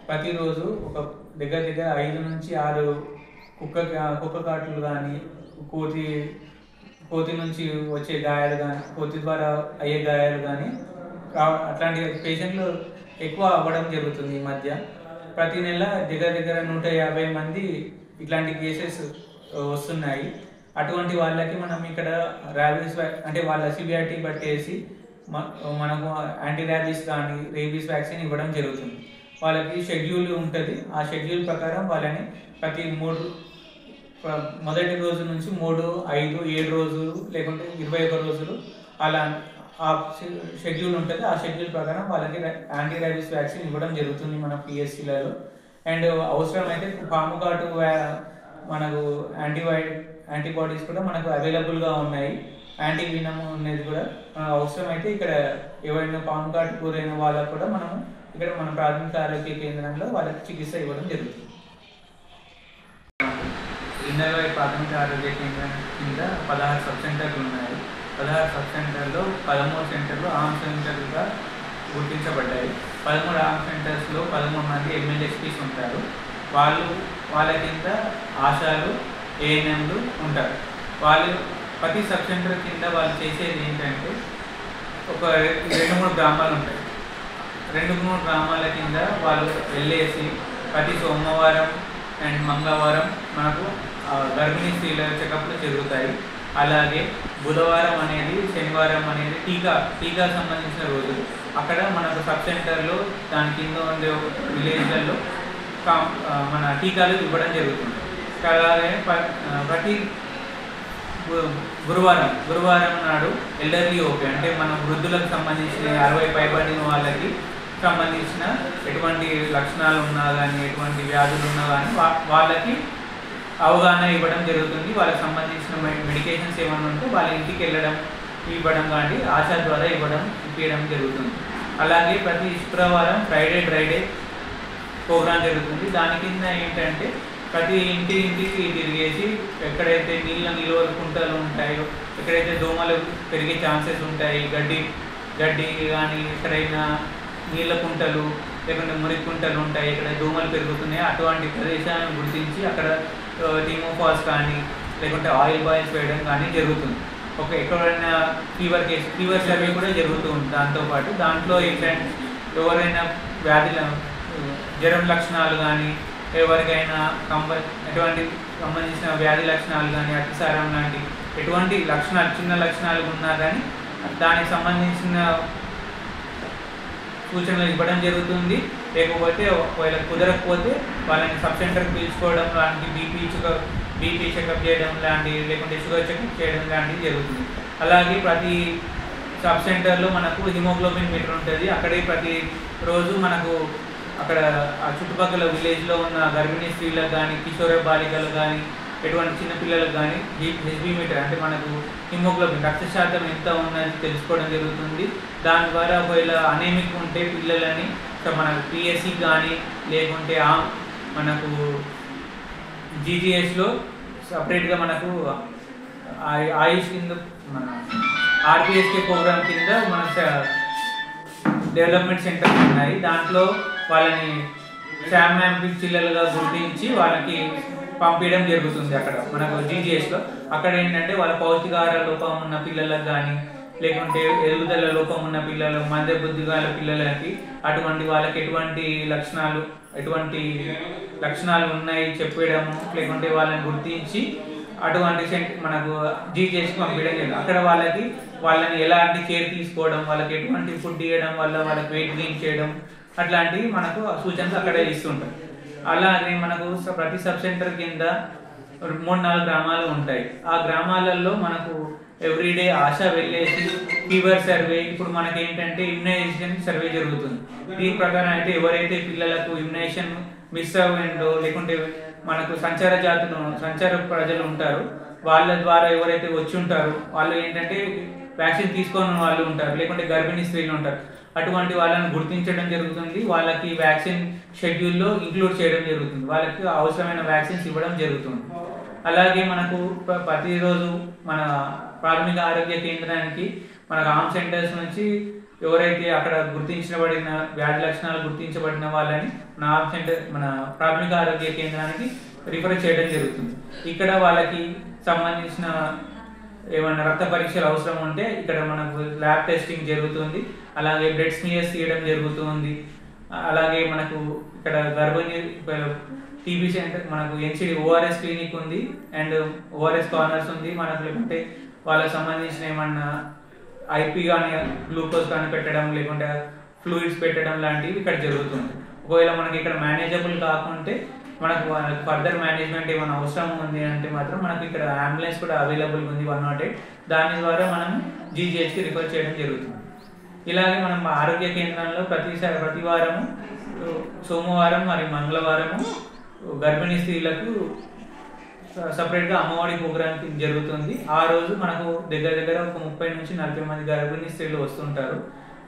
ప్రతిరోజు ఒక దగ్గర దగ్గర 5 నుంచి 6 కుక్క కాట్లు కానీ, కోతి కోతి నుంచి వచ్చే గాయాలు కానీ, కోతి ద్వారా అయ్యే గాయాలు కానీ అట్లాంటి పేషెంట్లు ఎక్కువ అవ్వడం జరుగుతుంది ఈ మధ్య. ప్రతి నెల దగ్గర దగ్గర 150 మంది ఇట్లాంటి కేసెస్ వస్తున్నాయి. అటువంటి వాళ్ళకి మనం ఇక్కడ ర్యాబీస్ అంటే వాళ్ళ సివియారిటీ బట్టేసి మనకు యాంటీ ర్యాబీస్ కానీ రేబీస్ వ్యాక్సిన్ ఇవ్వడం జరుగుతుంది. వాళ్ళకి షెడ్యూల్ ఉంటుంది. ఆ షెడ్యూల్ ప్రకారం వాళ్ళని ప్రతి మొదటి రోజు నుంచి 3, 5, 7 రోజులు లేకుంటే 21 రోజులు అలా ఆ షెడ్యూల్ ఉంటుంది. ఆ షెడ్యూల్ ప్రకారం వాళ్ళకి యాంటీ ర్యాబీస్ వ్యాక్సిన్ ఇవ్వడం జరుగుతుంది మన పిఎస్సీలలో. అండ్ అవసరమైతే పాము కాటు మనకు యాంటీబాడీస్ కూడా మనకు అవైలబుల్గా ఉన్నాయి. యాంటీవీనమ్ అనేది కూడా అవసరమైతే ఇక్కడ ఎవరైనా పాము కాటు గురైన వాళ్ళకు కూడా మనం ఇక్కడ మన ప్రాథమిక ఆరోగ్య కేంద్రంలో వాళ్ళకి చికిత్స ఇవ్వడం జరుగుతుంది. ఇందర్వాయి ప్రాథమిక ఆరోగ్య కేంద్రం కింద 16 సబ్ సెంటర్లు ఉన్నాయి. 16 సబ్ సెంటర్లో 13 సెంటర్లు ఆర్మ్ సెంటర్లుగా గుర్తించబడ్డాయి. 13 ఆర్మ్ సెంటర్స్లో 13 మంది ఎమ్మెల్యేస్పీస్ ఉంటారు. వాళ్ళ కింద ఆశాలు, ఏఎన్ఎంలు ఉంటారు. వాళ్ళు ప్రతి సబ్ సెంటర్ కింద వాళ్ళు చేసేది ఏంటంటే ఒక 2-3 గ్రామాలు ఉంటాయి. 2-3 గ్రామాల కింద వాళ్ళు వెళ్ళేసి ప్రతి సోమవారం అండ్ మంగళవారం మనకు గర్భిణీ స్త్రీల చెకప్లు జరుగుతాయి. అలాగే బుధవారం అనేది, శనివారం అనేది టీకా సంబంధించిన రోజులు. అక్కడ మనకు సబ్ సెంటర్లో దాని కింద ఉండే విలేజ్లలో మన టీకాలు ఇవ్వడం జరుగుతుంది. అలాగే ప్రతి గురువారం నాడు ఎల్డర్లీ ఓపీ అంటే మన వృద్ధులకు సంబంధించిన 60 పైబడిన వాళ్ళకి సంబంధించిన ఎటువంటి లక్షణాలు ఉన్నా కానీ, ఎటువంటి వ్యాధులు ఉన్నా కానీ వాళ్ళకి అవగాహన ఇవ్వడం జరుగుతుంది. వాళ్ళకి సంబంధించిన మెడికేషన్స్ ఏమైనా ఉంటే వాళ్ళ ఇంటికి ఇవ్వడం కానీ ఆశా ద్వారా ఇప్పించడం జరుగుతుంది. అలాగే ప్రతి శుక్రవారం ఫ్రైడే డ్రైడే ప్రోగ్రాం జరుగుతుంది. దాని కింద ఏంటంటే ప్రతి ఇంటికి తిరిగేసి ఎక్కడైతే నిల్వ కుంటలు ఉంటాయో, ఎక్కడైతే దోమలు పెరిగే ఛాన్సెస్ ఉంటాయి, గడ్డి కానీ ఎక్కడైనా నీళ్ళ కుంటలు లేకుంటే మురికి కుంటలు ఉంటాయి, ఇక్కడ దోమలు పెరుగుతున్నాయి, అటువంటి ప్రదేశాలను గుర్తించి అక్కడ థీమోఫాస్ కానీ లేకుంటే ఆయిల్ బాయిల్స్ వేయడం కానీ జరుగుతుంది. ఎక్కడైనా ఫీవర్ సర్వే కూడా జరుగుతూ ఉంది. దాంతోపాటు దాంట్లో ఏంటంటే ఎవరైనా జ్వరం లక్షణాలు కానీ, ఎవరికైనా ఎటువంటి సంబంధించిన వ్యాధి లక్షణాలు కానీ, అతిసారం లాంటి ఎటువంటి చిన్న లక్షణాలు ఉన్నా కానీ దానికి సంబంధించిన సూచనలు ఇవ్వడం జరుగుతుంది. లేకపోతే ఒకవేళ కుదరకపోతే వాళ్ళని సబ్ సెంటర్కి పిలుచుకోవడం లాంటి బీపీ చెకప్ చేయడం లాంటి, లేకుంటే షుగర్ చెకప్ చేయడం లాంటివి జరుగుతుంది. అలాగే ప్రతి సబ్ సెంటర్లో మనకు హిమోగ్లోబిన్ మీటర్ ఉంటుంది. అక్కడే ప్రతి రోజు మనకు అక్కడ ఆ చుట్టుపక్కల విలేజ్లో ఉన్న గర్భిణీ స్త్రీలకు కానీ, కిషోర బాలికలు కానీ, ఎటువంటి చిన్నపిల్లలకు కానీ హెచ్బీ మీటర్ అంటే మనకు హిమోగ్లోబిన్ రక్త శాతం ఎంత ఉన్నది తెలుసుకోవడం జరుగుతుంది. దాని ద్వారా ఒకవేళ అనేమిక్ ఉంటే పిల్లలని మనకు పిఎస్సి కానీ లేకుంటే మనకు జీజీఎస్లో సపరేట్గా మనకు ఆయుష్ కింద మన ఆర్పిఎస్కే ప్రోగ్రామ్ కింద మన డెవలప్మెంట్ సెంటర్స్ ఉన్నాయి. దాంట్లో వాళ్ళని శామ్యాంపిక్ చిల్లలుగా గుర్తించి వాళ్ళకి పంపించడం జరుగుతుంది. అక్కడ మనకు జీజీఎస్లో అక్కడ ఏంటంటే వాళ్ళ పౌష్టికాహార లోపం ఉన్న పిల్లలకు కానీ, లేకుంటే ఎదుగుదల లోపం ఉన్న పిల్లలు, మందబుద్ధిగాల పిల్లలకి అటువంటి వాళ్ళకి ఎటువంటి లక్షణాలు ఉన్నాయి చెప్పడము, లేకుంటే వాళ్ళని గుర్తించి అటువంటి మనకు జీజీఎస్కి పంపించడం జరిగింది. అక్కడ వాళ్ళని ఎలాంటి కేర్ తీసుకోవడం, వాళ్ళకి ఎటువంటి ఫుడ్ ఇవ్వడం వల్ల వాళ్ళకి వెయిట్ గెయిన్ చేయడం అట్లాంటివి మనకు సూచనలు అక్కడే ఇస్తుంటాయి. అలాగే మనకు ప్రతి సబ్ సెంటర్ కింద 3-4 గ్రామాలు ఉంటాయి. ఆ గ్రామాలలో మనకు ఎవ్రీడే ఆశా వెళ్ళేసి ఫీవర్ సర్వే, ఇప్పుడు మనకి ఏంటంటే ఇమ్యునైజేషన్ సర్వే జరుగుతుంది. దీని ప్రకారం అయితే ఎవరైతే పిల్లలకు ఇమ్యునైజేషన్ మిస్ అవ్వండో, లేకుంటే మనకు సంచార ప్రజలు ఉంటారు, వాళ్ళ ద్వారా ఎవరైతే వచ్చి ఉంటారో వాళ్ళు ఏంటంటే వ్యాక్సిన్ తీసుకొని వాళ్ళు ఉంటారు, లేకుంటే గర్భిణీ స్త్రీలు ఉంటారు, అటువంటి వాళ్ళని గుర్తించడం జరుగుతుంది. వాళ్ళకి వ్యాక్సిన్ షెడ్యూల్లో ఇంక్లూడ్ చేయడం జరుగుతుంది. వాళ్ళకి అవసరమైన వ్యాక్సిన్స్ ఇవ్వడం జరుగుతుంది. అలాగే మనకు ప్రతిరోజు మన ప్రాథమిక ఆరోగ్య కేంద్రానికి మనకు ఆర్మ్ సెంటర్స్ నుంచి ఎవరైతే అక్కడ గుర్తించబడిన వ్యాధి లక్షణాలు గుర్తించబడిన వాళ్ళని మన ప్రాథమిక ఆరోగ్య కేంద్రానికి రిఫర్ చేయడం జరుగుతుంది. ఇక్కడ వాళ్ళకి సంబంధించిన ఏమైనా రక్త పరీక్షలు అవసరం ఉంటే ఇక్కడ మనకు ల్యాబ్ టెస్టింగ్ జరుగుతుంది. అలాగే బ్లడ్ స్మియర్స్ తీయడం జరుగుతుంది. అలాగే మనకు ఇక్కడ గర్భిణీ టీబీ సెంటర్, మనకు ఎన్సిడి ఓఆర్ఎస్ క్లినిక్ ఉంది అండ్ ఓఆర్ఎస్ కార్నర్స్ ఉంది. మనకు లేకుంటే వాళ్ళకి సంబంధించిన ఏమన్నా ఐపీ కానీ గ్లూకోజ్ కానీ పెట్టడం, లేకుంటే ఫ్లూయిడ్స్ పెట్టడం లాంటివి ఇక్కడ జరుగుతుంది. ఒకవేళ మనకి ఇక్కడ మేనేజబుల్ కాకుంటే మనకు ఫర్దర్ మేనేజ్మెంట్ ఏమైనా అవసరం ఉంది అంటే మాత్రం మనకు ఇక్కడ అంబులెన్స్ కూడా అవైలబుల్ ఉంది 108. దాని ద్వారా మనం జీజీహెచ్కి రిఫర్ చేయడం జరుగుతుంది. ఇలాగే మనం ఆరోగ్య కేంద్రంలో ప్రతి వారము సోమవారం మరియు మంగళవారము గర్భిణీ స్త్రీలకు సపరేట్గా అమ్మఒడి ప్రోగ్రామ్ జరుగుతుంది. ఆ రోజు మనకు దగ్గర ఒక 30 నుంచి 40 మంది గర్భిణీ స్త్రీలు వస్తుంటారు.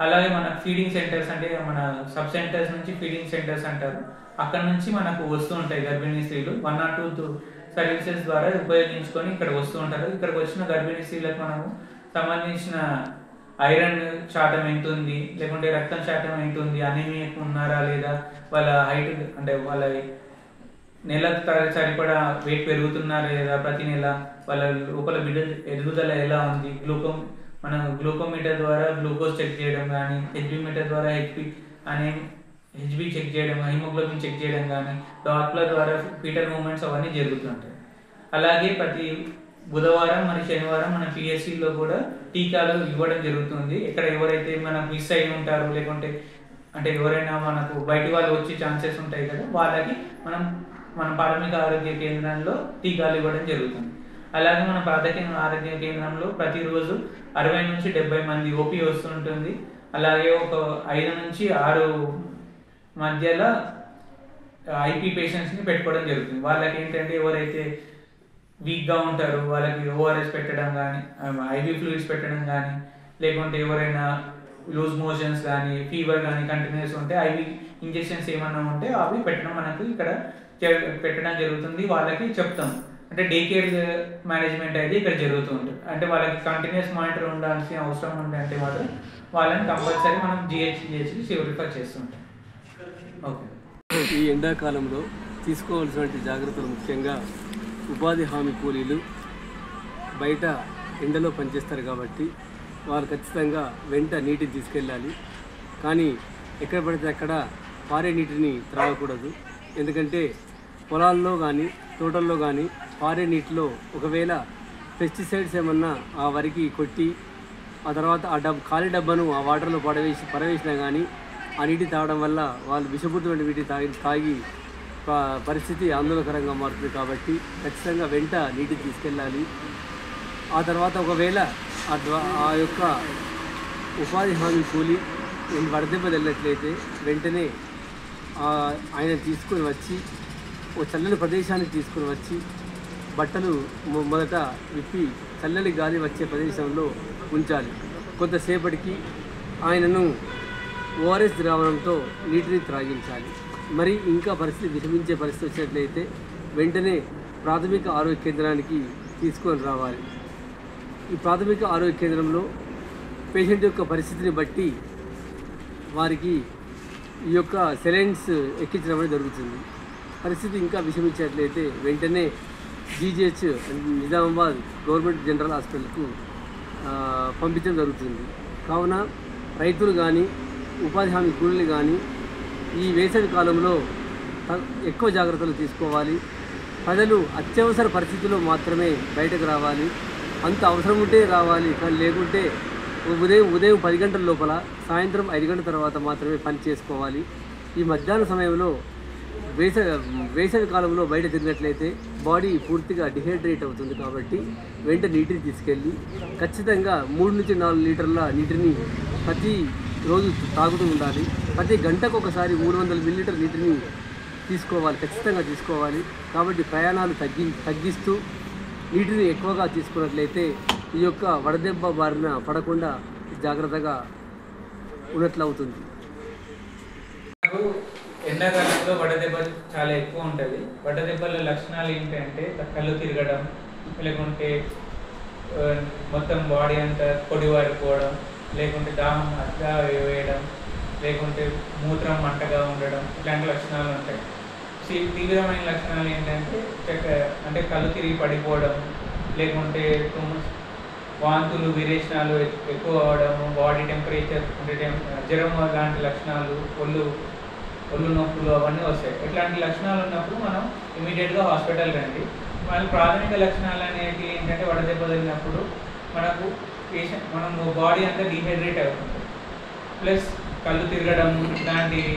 అలాగే మన ఫీడింగ్ సెంటర్స్ అంటే మన సబ్ సెంటర్స్ నుంచి ఫీడింగ్ సెంటర్స్ అంటారు, అక్కడ నుంచి మనకు వస్తూ ఉంటాయి గర్భిణీ స్త్రీలు. 102 సర్వీసెస్ ద్వారా ఉపయోగించుకొని ఇక్కడ వస్తూ ఉంటారు. ఇక్కడికి వచ్చిన గర్భిణీ స్త్రీలకు మనము సంబంధించిన ఐరన్ శాతం ఎంత ఉంది, లేకుంటే రక్తం శాతం ఎంత ఉంది, అనీమియా ఉన్నారా లేదా, వాళ్ళ హైట్ అంటే వాళ్ళ నెలకు సరిపడా వెయిట్ పెరుగుతున్నారా లేదా ప్రతి నెల, వాళ్ళ లోపల బిడ్డ ఎదుగుదల ఎలా ఉంది, మన గ్లూకోమీటర్ ద్వారా గ్లూకోజ్ చెక్ చేయడం కానీ, హెచ్బి మీటర్ ద్వారా హెచ్బి చెక్ చేయడం, హిమోగ్లోబిన్ చెక్ చేయడం కానీ, డాప్లర్ ద్వారా ఫీటల్ మూమెంట్స్ అవన్నీ జరుగుతుంటాయి. అలాగే ప్రతి బుధవారం మరియు శనివారం మన పిఎస్సిలో కూడా టీకాలు ఇవ్వడం జరుగుతుంది. ఇక్కడ ఎవరైతే మనకు మిస్ అయి ఉంటారో, లేకుంటే అంటే ఎవరైనా మనకు బయటి వాళ్ళు వచ్చే ఛాన్సెస్ ఉంటాయి కదా, వాళ్ళకి మన ప్రాథమిక ఆరోగ్య కేంద్రంలో టీకాలు ఇవ్వడం జరుగుతుంది. అలాగే మన ప్రాథమిక ఆరోగ్య కేంద్రంలో ప్రతిరోజు 60 నుంచి 70 మంది ఓపీ వస్తుంటుంది. అలాగే ఒక 5 నుంచి 6 మధ్యలో ఐపీ పేషెంట్స్ని పెట్టుకోవడం జరుగుతుంది. వాళ్ళకి ఏంటంటే ఎవరైతే వీక్గా ఉంటారో వాళ్ళకి ఓఆర్ఎస్ పెట్టడం కానీ, ఐవీ ఫ్లూయిడ్స్ పెట్టడం కానీ, లేకుంటే ఎవరైనా లూజ్ మోషన్స్ కానీ, ఫీవర్ కానీ కంటిన్యూస్ ఉంటే ఐవీ ఇంజెక్షన్స్ ఏమన్నా ఉంటే అవి పెట్టడం మనకు ఇక్కడ పెట్టడం జరుగుతుంది. వాళ్ళకి చెప్తాం అంటే డే కేర్ మేనేజ్మెంట్ అయితే ఇక్కడ జరుగుతూ ఉంటుంది. అంటే వాళ్ళకి కంటిన్యూస్ మానిటర్ ఉండాల్సిన అవసరం ఉందంటే మాత్రం వాళ్ళని కంపల్సరీ మనం జిహెచ్కి రిఫర్ చేస్తుంటాం. ఓకే. ఈ ఎండాకాలంలో తీసుకోవాల్సినటువంటి జాగ్రత్తలు ముఖ్యంగా ఉపాధి హామీ కూలీలు బయట ఎండలో పనిచేస్తారు కాబట్టి వాళ్ళు ఖచ్చితంగా వెంట నీటిని తీసుకెళ్ళాలి. కానీ ఎక్కడ పడితే అక్కడ పారే నీటిని త్రాగకూడదు. ఎందుకంటే పొలాల్లో కానీ తోటల్లో కానీ పారే నీటిలో ఒకవేళ పెస్టిసైడ్స్ ఏమన్నా ఆ వరికి కొట్టి ఆ తర్వాత ఆ ఖాళీ డబ్బాను ఆ వాటర్లో పడవేసినా కానీ ఆ నీటి తాగడం వల్ల వాళ్ళు విషపూరితమైన వీటిని తాగి పరిస్థితి ఆందోళనకరంగా మారుతుంది. కాబట్టి ఖచ్చితంగా వెంట నీటిని తీసుకెళ్ళాలి. ఆ తర్వాత ఒకవేళ ఆ యొక్క ఉపాధి హామీ కూలి వడదెబ్బ వెళ్ళినట్లయితే వెంటనే ఆయన తీసుకొని వచ్చి ఓ చల్లని ప్రదేశానికి తీసుకొని వచ్చి బట్టలు మొదట విప్పి చల్లని గాలి వచ్చే ప్రదేశంలో ఉంచాలి. కొంతసేపటికి ఆయనను ఓఆర్ఎస్ ద్రావణంతో నీటిని త్రాగించాలి. మరి ఇంకా పరిస్థితి విషమించే పరిస్థితి వచ్చినట్లయితే వెంటనే ప్రాథమిక ఆరోగ్య కేంద్రానికి తీసుకొని రావాలి. ఈ ప్రాథమిక ఆరోగ్య కేంద్రంలో పేషెంట్ యొక్క పరిస్థితిని బట్టి వారికి ఈ యొక్క సెలైన్స్ ఎక్కించడం అనేది జరుగుతుంది. పరిస్థితి ఇంకా విషమించినట్లయితే వెంటనే జీజీహెచ్ నిజామాబాద్ గవర్నమెంట్ జనరల్ హాస్పిటల్కు పంపించడం జరుగుతుంది. కావున రైతులు కానీ ఉపాధి హామీ కూలీలు కానీ ఈ వేసవి కాలంలో ఎక్కువ జాగ్రత్తలు తీసుకోవాలి. ప్రజలు అత్యవసర పరిస్థితుల్లో మాత్రమే బయటకు రావాలి. అంత అవసరం ఉంటే రావాలి, కానీ లేకుంటే ఉదయం 10 గంటల లోపల సాయంత్రం 5 గంటల తర్వాత మాత్రమే పని చేసుకోవాలి. ఈ మధ్యాహ్న సమయంలో వేసవి కాలంలో బయట తిరిగినట్లయితే బాడీ పూర్తిగా డిహైడ్రేట్ అవుతుంది. కాబట్టి వెంట నీటిని తీసుకెళ్ళి ఖచ్చితంగా 3 నుంచి 4 లీటర్ల నీటిని ప్రతి రోజు తాగుతూ ఉండాలి. ప్రతి గంటకు ఒకసారి 300 మిల్లీలీటర్ నీటిని తీసుకోవాలి, ఖచ్చితంగా తీసుకోవాలి. కాబట్టి ప్రయాణాలు తగ్గిస్తూ నీటిని ఎక్కువగా తీసుకున్నట్లయితే ఈ యొక్క వడదెబ్బ బారిన పడకుండా జాగ్రత్తగా ఉన్నట్లు అవుతుంది. ఎండాకాలంలో వడదెబ్బ చాలా ఎక్కువ ఉంటుంది. వడదెబ్బల లక్షణాలు ఏంటంటే కళ్ళు తిరగడం, లేకుంటే మొత్తం బాడీ అంతా పొడివారిపోవడం, లేకుంటే దాహం అతిగా వేయడం, లేకుంటే మూత్రం మంటగా ఉండడం, ఇట్లాంటి లక్షణాలు ఉంటాయి. తీవ్రమైన లక్షణాలు ఏంటంటే అంటే కళ్ళు తిరిగి పడిపోవడం, లేకుంటే వాంతులు విరేచనాలు ఎక్కువ అవడము, బాడీ టెంపరేచర్ అంటే జ్వరం లాంటి లక్షణాలు, ఒళ్ళు నొప్పులు అవన్నీ వస్తాయి. ఇట్లాంటి లక్షణాలు ఉన్నప్పుడు మనం ఇమీడియట్గా హాస్పిటల్ రండి. వాళ్ళ ప్రాథమిక లక్షణాలు అనేవి ఏంటంటే వడదెబ్బ తగిలినప్పుడు మనం బాడీ అంతా డీహైడ్రేట్ అవుతుంది, ప్లస్ కళ్ళు తిరగడం ఇలాంటివి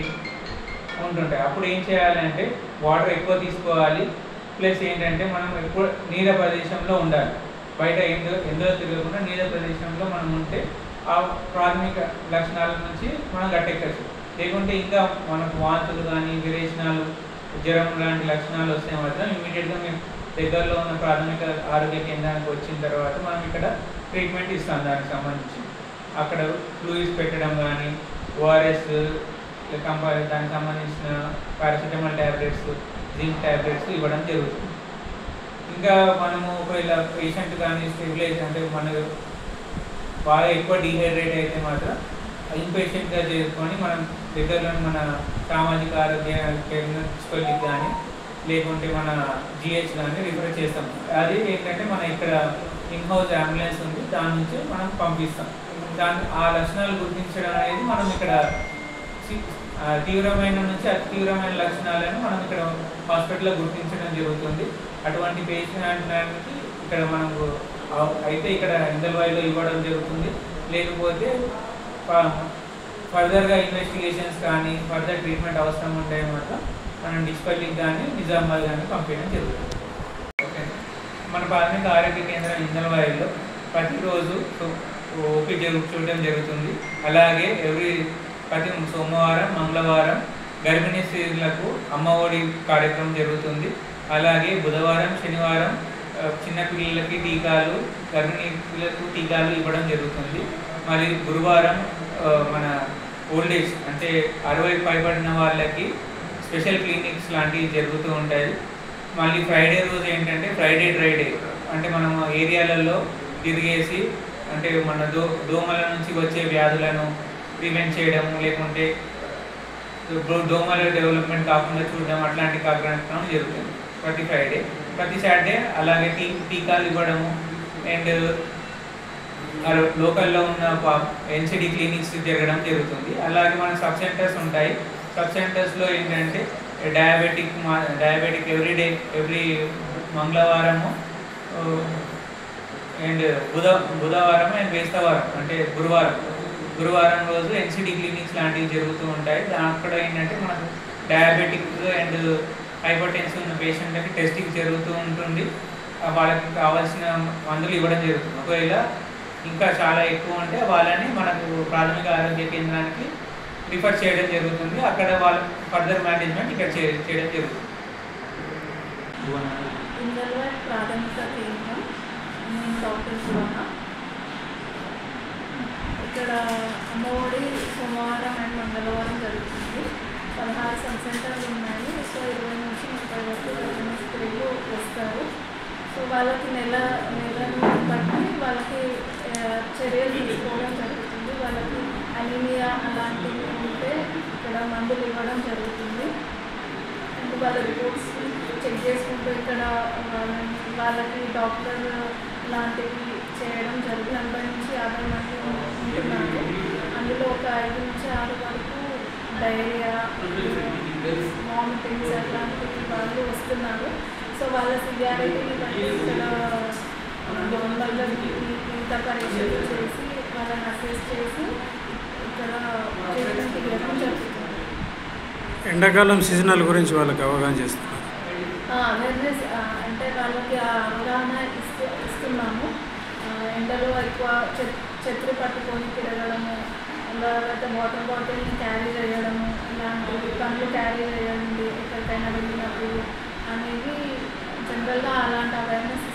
ఉంటుంటాయి. అప్పుడు ఏం చేయాలంటే వాటర్ ఎక్కువ తీసుకోవాలి, ప్లస్ ఏంటంటే మనం ఎక్కువ నీడ ప్రదేశంలో ఉండాలి. బయట ఎందులో తిరగకుండా నీడ ప్రదేశంలో మనం ఉంటే ఆ ప్రాథమిక లక్షణాల నుంచి మనం గట్టెక్కచ్చు. లేకుంటే ఇంకా మనకు వాంతులు కానీ విరేచనాలు, జ్వరం లాంటి లక్షణాలు వస్తే మాత్రం ఇమీడియట్గా మేము దగ్గరలో ఉన్న ప్రాథమిక ఆరోగ్య కేంద్రానికి వచ్చిన తర్వాత మనం ఇక్కడ ట్రీట్మెంట్ ఇస్తాం. దానికి సంబంధించి అక్కడ ఫ్లూయిడ్స్ పెట్టడం కానీ, ఓఆర్ఎస్ దానికి సంబంధించిన పారాసిటమాల్ ట్యాబ్లెట్స్, జింక్ ట్యాబ్లెట్స్ ఇవ్వడం జరుగుతుంది. ఇంకా మనము ఒకవేళ పేషెంట్ కానీ స్టెబిలైజ్ అంటే మనకు బాగా ఎక్కువ డీహైడ్రేట్ అయితే మాత్రం ఇన్పేషెంట్గా చేసుకొని మనం దగ్గరలో మన సామాజిక ఆరోగ్య కేంద్రానికి కానీ లేకుంటే మన జిహెచ్ కానీ రిఫర్ చేస్తాం. అది ఏంటంటే మన ఇక్కడ ఇన్హౌస్ అంబులెన్స్ ఉంది, దాని నుంచి మనం పంపిస్తాం. ఆ లక్షణాలు గుర్తించడం అనేది మనం ఇక్కడ తీవ్రమైన నుంచి అతి తీవ్రమైన లక్షణాలను మనం ఇక్కడ హాస్పిటల్లో గుర్తించడం జరుగుతుంది. అటువంటి పేషెంట్కి ఇక్కడ మనకు అయితే ఇక్కడ ఇందల్వాయిలో ఇవ్వడం జరుగుతుంది. లేకపోతే ఫర్దర్గా ఇన్వెస్టిగేషన్స్ కానీ ఫర్దర్ ట్రీట్మెంట్ అవసరం ఉంటే మాత్రం మనం డిస్పల్లికి కానీ నిజామాబాద్ కానీ పంపించడం జరుగుతుంది. ఓకే, మన ప్రాథమిక ఆరోగ్య కేంద్రం ఇందల్వాయిలో ప్రతిరోజు ఓపీ చూడడం జరుగుతుంది. అలాగే ప్రతి సోమవారం, మంగళవారం గర్భిణీ స్త్రీలకు అమ్మఒడి కార్యక్రమం జరుగుతుంది. అలాగే బుధవారం, శనివారం చిన్నపిల్లలకి టీకాలు, గర్భిణీ పిల్లలకు టీకాలు ఇవ్వడం జరుగుతుంది. మరి గురువారం మన ఓల్డ్ ఏజ్ అంటే 60 పైబడిన వాళ్ళకి స్పెషల్ క్లినిక్స్ లాంటివి జరుగుతూ ఉంటాయి. మళ్ళీ ఫ్రైడే రోజు ఏంటంటే ఫ్రైడే డ్రై డే, అంటే మనం ఏరియాలలో తిరిగేసి అంటే మన దోమల నుంచి వచ్చే వ్యాధులను ప్రివెంట్ చేయడం, లేకుంటే దోమల డెవలప్మెంట్ కాకుండా చూడడం, అట్లాంటి కార్యక్రమం జరుగుతుంది ప్రతి ఫ్రైడే. ప్రతి సాటర్డే అలాగే టీకాలు ఇవ్వడము అండ్ లోకల్లో ఉన్న ఎన్సిడి క్లినిక్స్ జరగడం జరుగుతుంది. అలాగే మన సబ్ సెంటర్స్ ఉంటాయి. సబ్ సెంటర్స్లో ఏంటంటే డయాబెటిక్ ఎవ్రీ మంగళవారము అండ్ బుధవారం అండ్ బేస్తవారం అంటే గురువారం రోజు ఎన్సిడి క్లినిక్స్ లాంటివి జరుగుతూ ఉంటాయి. అక్కడ ఏంటంటే మనకు డయాబెటిక్ అండ్ హైపర్ టెన్షన్ ఉన్న పేషెంట్లకి టెస్టింగ్ జరుగుతూ ఉంటుంది. వాళ్ళకి కావాల్సిన మందులు ఇవ్వడం జరుగుతుంది. ఒకవేళ ఇంకా చాలా ఎక్కువ ఉంటే వాళ్ళని మనకు ప్రాథమిక ఆరోగ్య కేంద్రానికి రిఫర్ చేయడం జరుగుతుంది. అక్కడ వాళ్ళ ఫర్దర్ మేనేజ్మెంట్ ఇక్కడ చేయడం జరుగుతుంది. ఇందల్వాయి ప్రాథమిక కేంద్రం, నేను డాక్టర్ శివన్న. ఇక్కడ అమ్మఒడి సోమవారం అండ్ మంగళవారం జరుగుతుంది. 16 సబ్ సెంటర్లు ఉన్నాయి. సో 20 నుంచి 30 వరకు గర్భిణీ స్త్రీలు వస్తారు. సో వాళ్ళకి నెలను బట్టి వాళ్ళకి చర్యలు తీసుకోవడం జరుగుతుంది. వాళ్ళకి అనీమియా అలాంటివి ఉంటే ఇక్కడ మందులు ఇవ్వడం జరుగుతుంది. అండ్ వాళ్ళ రిపోర్ట్స్ చెక్ చేసుకుంటూ ఇక్కడ వాళ్ళకి డాక్టర్ లాంటివి చేయడం జరుగుతుంది. 80 నుంచి 50 మంది ఉంటున్నారు. అందులో ఒక 5 నుంచి 6 వరకు డైరియా, వామిటింగ్స్ అట్లాంటి వాళ్ళు వస్తున్నారు. సో వాళ్ళ సివియారిటీని బట్టి ఇక్కడ వాళ్ళ ఇంత పరీక్షలు చేసి వాళ్ళని అసెస్ చేసి ఇక్కడ ట్రీట్మెంట్ ఇవ్వడం జరుగుతుంది. ఎండాకాలం సీజనల్ గురించి వాళ్ళకి అవగాహన చేస్తున్నారు. అంటే వాళ్ళకి అవగాహన ఇస్తున్నాము. ఎండలో ఎక్కువ ఛత్రి పట్టుకొని తిరగడము, తర్వాత వాటర్ బాటిల్ని క్యారీ చేయడము, ఇలాంటివి పండ్లు క్యారీ చేయండి ఎక్కడికైనా వెళ్ళినప్పుడు అనేవి జనరల్గా అలాంటి అవేర్నెస్